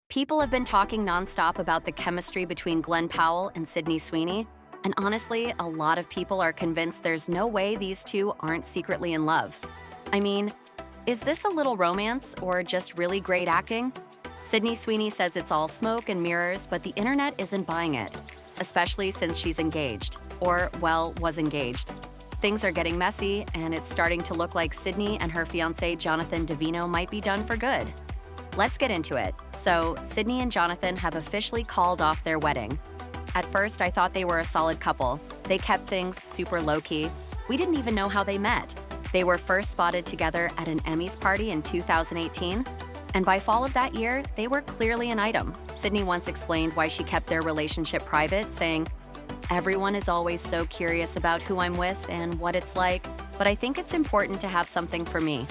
People have been talking nonstop about the chemistry between Glen Powell and Sydney Sweeney, and honestly, a lot of people are convinced there's no way these two aren't secretly in love. I mean, is this a little romance or just really great acting? Sydney Sweeney says it's all smoke and mirrors, but the internet isn't buying it, especially since she's engaged, or, well, was engaged. Things are getting messy, and it's starting to look like Sydney and her fiancé Jonathan Davino might be done for good. Let's get into it. So, Sydney and Jonathan have officially called off their wedding. At first, I thought they were a solid couple. They kept things super low-key. We didn't even know how they met. They were first spotted together at an Emmys party in 2018, and by fall of that year, they were clearly an item. Sydney once explained why she kept their relationship private, saying, "Everyone is always so curious about who I'm with and what it's like, but I think it's important to have something for me."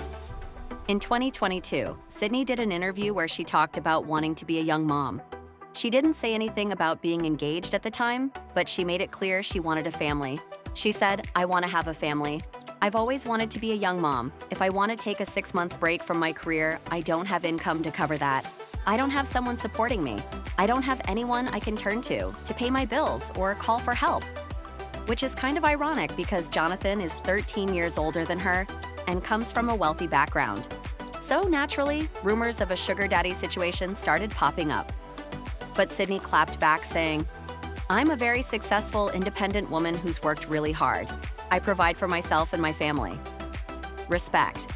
In 2022, Sydney did an interview where she talked about wanting to be a young mom. She didn't say anything about being engaged at the time, but she made it clear she wanted a family. She said, "I want to have a family. I've always wanted to be a young mom. If I want to take a 6-month break from my career, I don't have income to cover that. I don't have someone supporting me. I don't have anyone I can turn to pay my bills or call for help." Which is kind of ironic because Jonathan is 13 years older than her and comes from a wealthy background. So naturally, rumors of a sugar daddy situation started popping up. But Sydney clapped back saying, "I'm a very successful, independent woman who's worked really hard. I provide for myself and my family." Respect.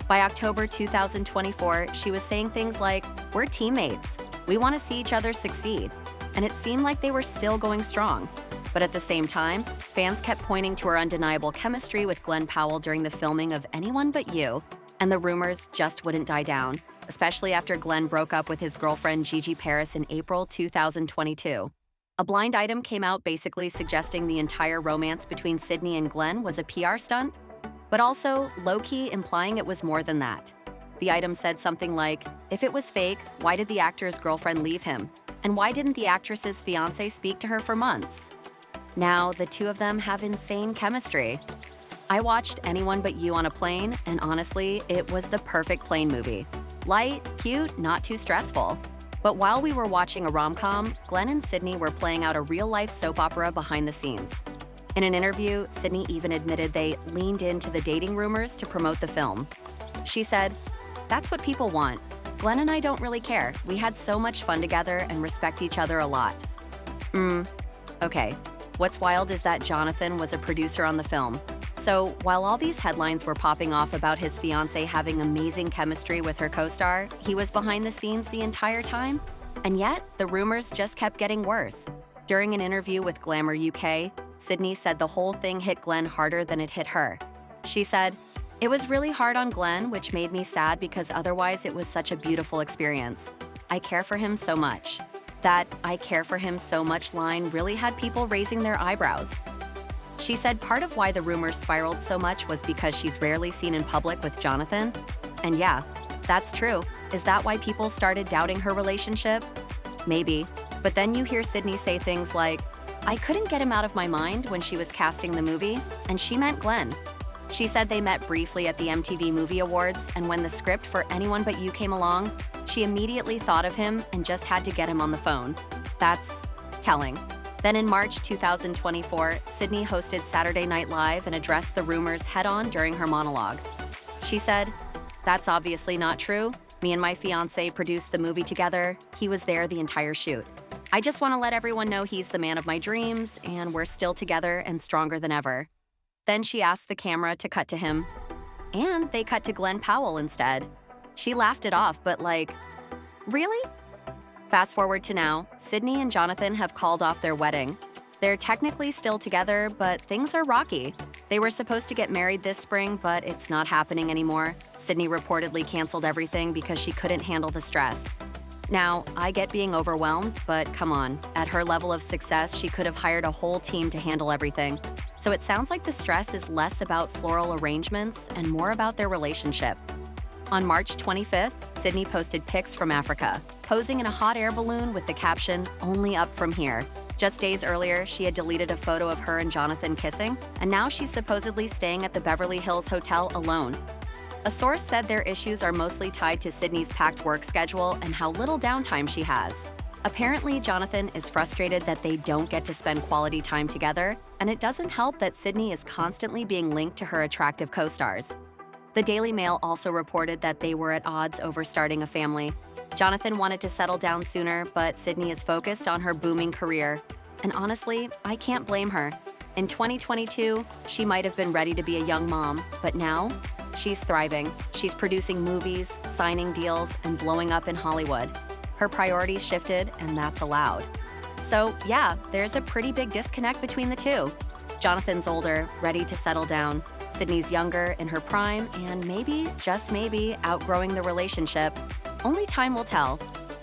By October 2024, she was saying things like, "We're teammates. We want to see each other succeed." And it seemed like they were still going strong. But at the same time, fans kept pointing to her undeniable chemistry with Glen Powell during the filming of Anyone But You, and the rumors just wouldn't die down, especially after Glen broke up with his girlfriend Gigi Paris in April 2022. A blind item came out basically suggesting the entire romance between Sydney and Glen was a PR stunt, but also low-key implying it was more than that. The item said something like, "If it was fake, why did the actor's girlfriend leave him? And why didn't the actress's fiancé speak to her for months?" Now, the two of them have insane chemistry. I watched Anyone But You on a plane, and honestly, it was the perfect plane movie. Light, cute, not too stressful. But while we were watching a rom-com, Glen and Sydney were playing out a real-life soap opera behind the scenes. In an interview, Sydney even admitted they leaned into the dating rumors to promote the film. She said, "That's what people want. Glen and I don't really care. We had so much fun together and respect each other a lot." Okay. What's wild is that Jonathan was a producer on the film. So while all these headlines were popping off about his fiancée having amazing chemistry with her co-star, he was behind the scenes the entire time. And yet, the rumors just kept getting worse. During an interview with Glamour UK, Sydney said the whole thing hit Glen harder than it hit her. She said, "It was really hard on Glen, which made me sad because otherwise it was such a beautiful experience. I care for him so much." That "I care for him so much" line really had people raising their eyebrows. She said part of why the rumors spiraled so much was because she's rarely seen in public with Jonathan. And yeah, that's true. Is that why people started doubting her relationship? Maybe. But then you hear Sydney say things like, "I couldn't get him out of my mind" when she was casting the movie, and she meant Glen. She said they met briefly at the MTV Movie Awards, and when the script for Anyone But You came along, she immediately thought of him and just had to get him on the phone. That's telling. Then in March 2024, Sydney hosted Saturday Night Live and addressed the rumors head-on during her monologue. She said, "That's obviously not true. Me and my fiancé produced the movie together. He was there the entire shoot. I just want to let everyone know he's the man of my dreams, and we're still together and stronger than ever." Then she asked the camera to cut to him, and they cut to Glen Powell instead. She laughed it off, but like, really? Fast forward to now, Sydney and Jonathan have called off their wedding. They're technically still together, but things are rocky. They were supposed to get married this spring, but it's not happening anymore. Sydney reportedly canceled everything because she couldn't handle the stress. Now, I get being overwhelmed, but come on, at her level of success, she could have hired a whole team to handle everything. So it sounds like the stress is less about floral arrangements and more about their relationship. On March 25th, Sydney posted pics from Africa, posing in a hot air balloon with the caption, "Only up from here." Just days earlier, she had deleted a photo of her and Jonathan kissing, and now she's supposedly staying at the Beverly Hills Hotel alone. A source said their issues are mostly tied to Sydney's packed work schedule and how little downtime she has. Apparently, Jonathan is frustrated that they don't get to spend quality time together, and it doesn't help that Sydney is constantly being linked to her attractive co-stars. The Daily Mail also reported that they were at odds over starting a family. Jonathan wanted to settle down sooner, but Sydney is focused on her booming career. And honestly, I can't blame her. In 2022, she might have been ready to be a young mom, but now, she's thriving. She's producing movies, signing deals, and blowing up in Hollywood. Her priorities shifted, and that's allowed. So, yeah, there's a pretty big disconnect between the two. Jonathan's older, ready to settle down. Sydney's younger, in her prime, and maybe, just maybe, outgrowing the relationship. Only time will tell.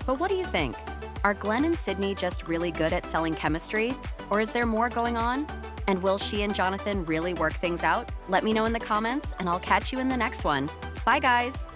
But what do you think? Are Glen and Sydney just really good at selling chemistry? Or is there more going on? And will she and Jonathan really work things out? Let me know in the comments, and I'll catch you in the next one. Bye, guys!